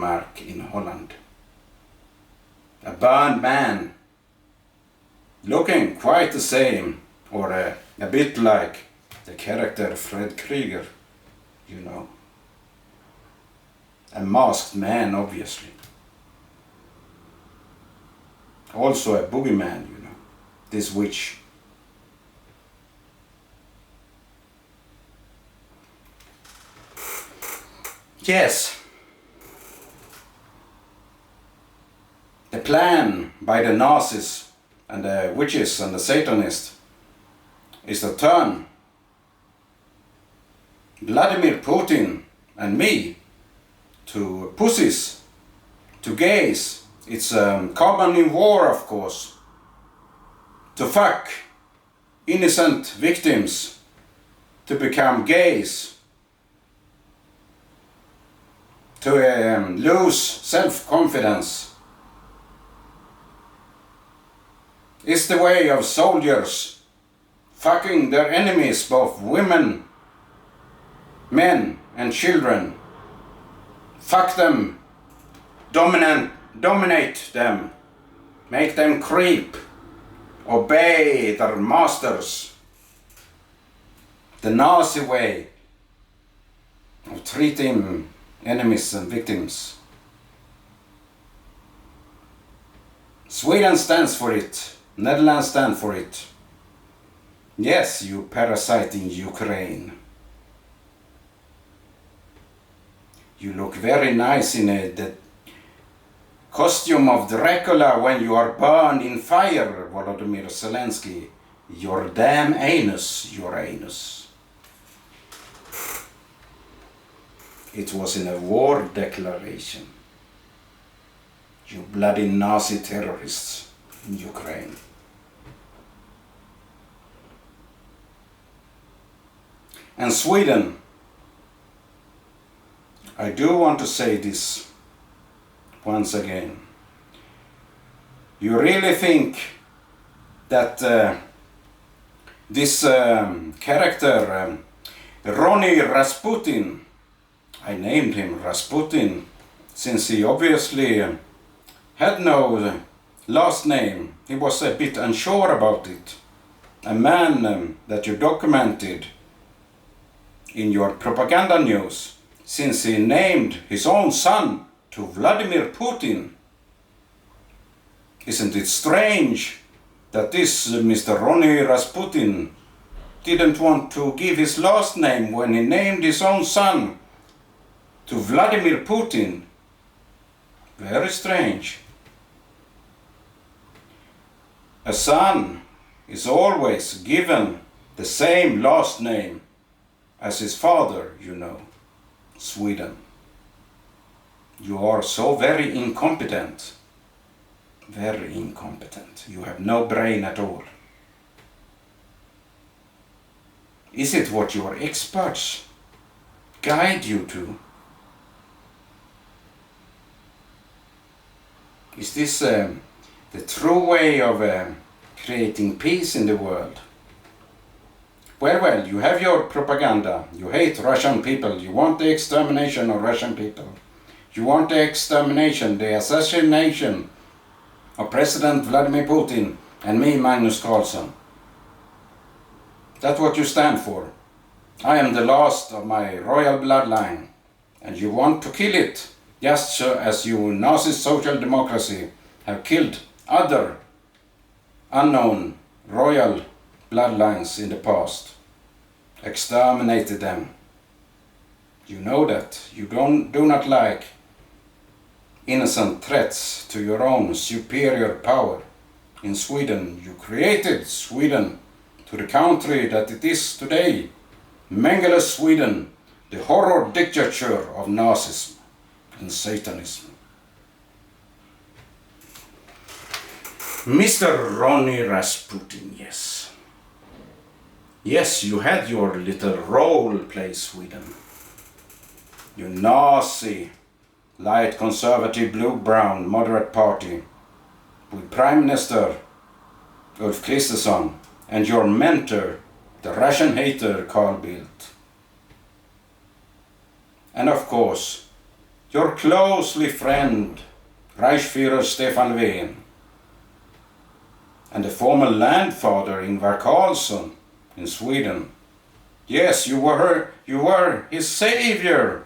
Gerenmark in Holland. A burned man, looking quite the same, or a bit like the character Fred Krieger, you know. A masked man, obviously. Also a boogeyman, you know, this witch. Yes. The plan by the Nazis and the witches and the Satanists is to turn Vladimir Putin and me to pussies, to gays. It's common in war, of course, to fuck innocent victims, to become gays, to lose self-confidence. It's the way of soldiers fucking their enemies, both women, men and children. Fuck them, dominate them, make them creep, obey their masters. The Nazi way of treating enemies and victims. Sweden stands for it, Netherlands stand for it. Yes, you parasite in Ukraine. You look very nice in the costume of Dracula when you are burned in fire, Volodymyr Zelensky. Your damn anus, your anus. It was in a war declaration. You bloody Nazi terrorists in Ukraine. And Sweden, I do want to say this once again. You really think that this character, Ronny Rasputin, I named him Rasputin since he obviously had no last name. He was a bit unsure about it. A man that you documented in your propaganda news, since he named his own son to Vladimir Putin. Isn't it strange that this Mr. Ronny Rasputin didn't want to give his last name when he named his own son to Vladimir Putin? Very strange. A son is always given the same last name as his father, you know. Sweden. You are so very incompetent. Very incompetent. You have no brain at all. Is it what your experts guide you to? Is this the true way of creating peace in the world? Well, you have your propaganda. You hate Russian people. You want the extermination of Russian people. You want the extermination, the assassination of President Vladimir Putin and me, Magnus Karlsson. That's what you stand for. I am the last of my royal bloodline, and you want to kill it, just so as you Nazi social democracy have killed other unknown royal bloodlines in the past. Exterminated them. You know that. You do not like innocent threats to your own superior power. In Sweden, you created Sweden to the country that it is today. Mengele Sweden, the horror dictature of Nazism and Satanism. Mr. Ronny Rasputin, yes. Yes, you had your little role play, Sweden. You Nazi, light conservative, blue-brown, moderate party with Prime Minister Ulf Kristersson and your mentor, the Russian hater Carl Bildt. And of course, your closely friend, Reichsführer Stefan Löfven, and the former landfather Ingvar Carlsson in Sweden. Yes, you were his savior,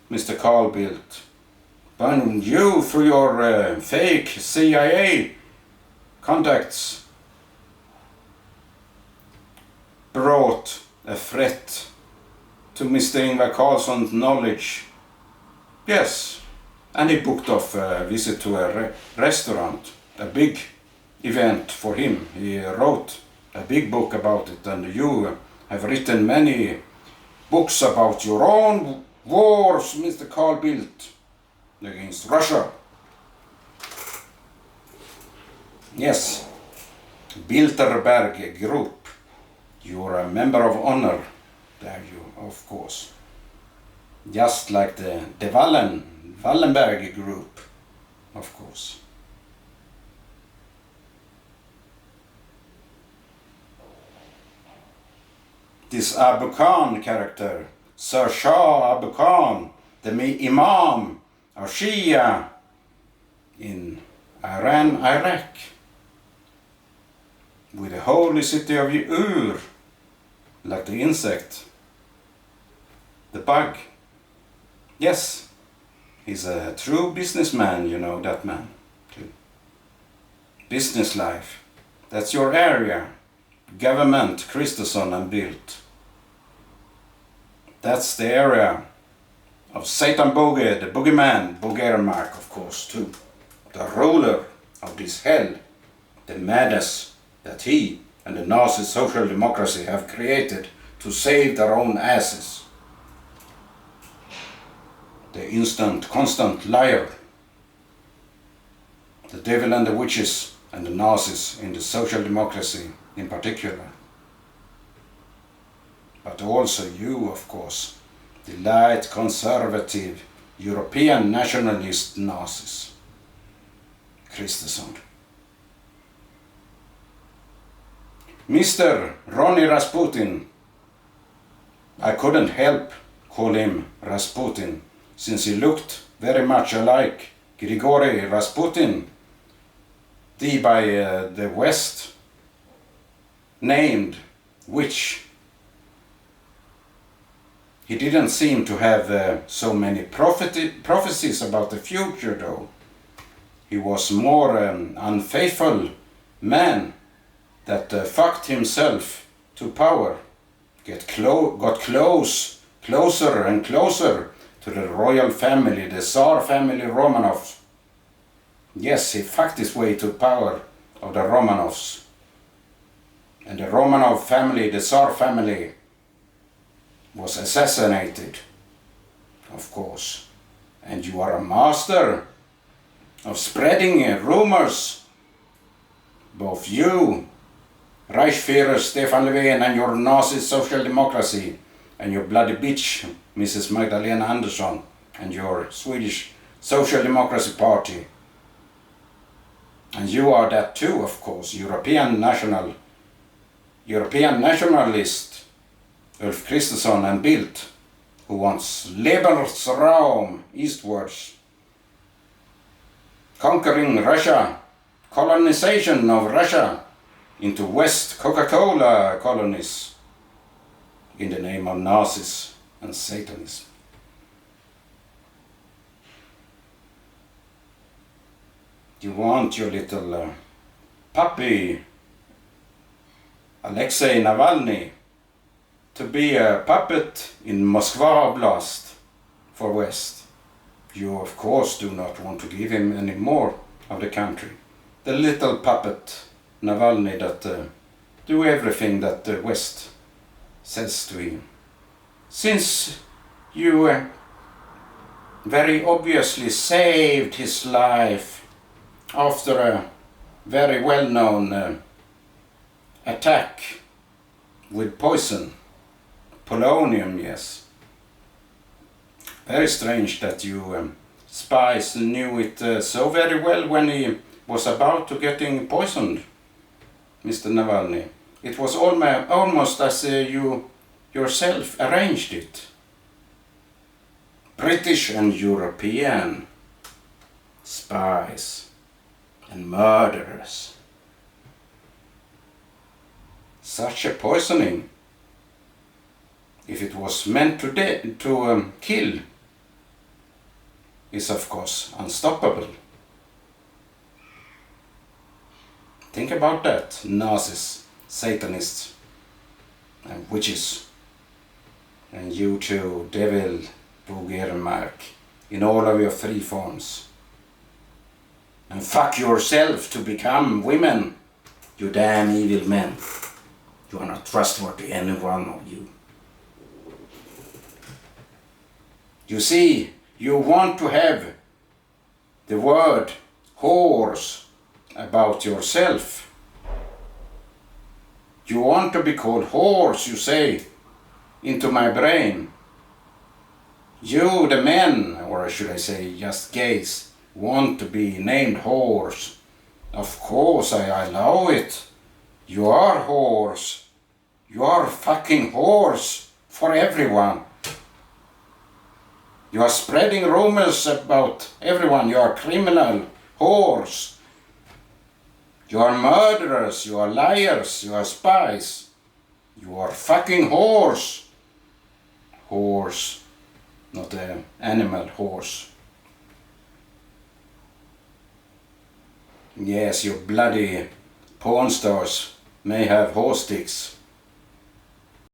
Mr. Carl Bildt. But you, through your fake CIA contacts, brought a threat to Mr. Ingvar Carlsson's knowledge. Yes, and he booked off a visit to a restaurant, a big event for him. He wrote a big book about it, and you have written many books about your own wars, Mr. Carl Bildt, against Russia. Yes, Bilderberg Group. You are a member of honor there, you, of course. Just like the Wallenberg Group, of course. This Abu Khan character, Sir Shah Abu Khan, the Imam of Shia in Iran, Iraq, with the holy city of Ur, like the insect, the bug. Yes, he's a true businessman, you know that man, too. Business life, that's your area. Government, Kristersson and Bildt. That's the area of Satan Boge, the Bogeyman Bo Gerenmark, of course, too. The ruler of this hell, the madness that he and the Nazi social democracy have created to save their own asses. The constant liar, the devil and the witches and the Nazis in the social democracy in particular. But also you, of course, the light conservative European nationalist Nazis. Kristersson. Mr. Ronnie Rasputin. I couldn't help call him Rasputin, since he looked very much alike Grigory Rasputin, the by the West named witch. He didn't seem to have so many prophecies about the future, though. He was more unfaithful man that fucked himself to power, got closer and closer to the royal family, the Tsar family Romanovs. Yes, he fucked his way to power of the Romanovs. And the Romanov family, the Tsar family, was assassinated, of course. And you are a master of spreading rumors. Both you, Reichsführer Stefan Löfven, and your Nazi social democracy, and your bloody bitch, Mrs. Magdalena Andersson, and your Swedish Social Democracy Party. And you are that too, of course, European nationalist Ulf Kristersson and Bildt, who wants Lebensraum eastwards, conquering Russia, colonization of Russia into West Coca-Cola colonies in the name of Nazis and Satanism. You want your little puppy Alexei Navalny to be a puppet in Moskva Oblast for West. You of course do not want to give him any more of the country. The little puppet Navalny that do everything that the West says to him. Since you very obviously saved his life after a very well-known attack with poison, polonium, yes. Very strange that you spies knew it so very well when he was about to getting poisoned, Mr. Navalny. It was almost as you yourself arranged it. British and European spies and murderers. Such a poisoning, if it was meant to kill, is of course unstoppable. Think about that, Nazis, Satanists, and witches, and you too, devil, Bo Gerenmark, in all of your three forms. And fuck yourself to become women, you damn evil men. You are not trustworthy, any one of you. You see, you want to have the word horse about yourself. You want to be called horse, you say, into my brain. You, the men, or should I say just gays, want to be named horse. Of course I allow it. You are horse. You are fucking horse for everyone. You are spreading rumors about everyone. You are criminal horse. You are murderers. You are liars. You are spies. You are fucking horse. Horse, not an animal horse. Yes, you bloody porn stars may have horse dicks.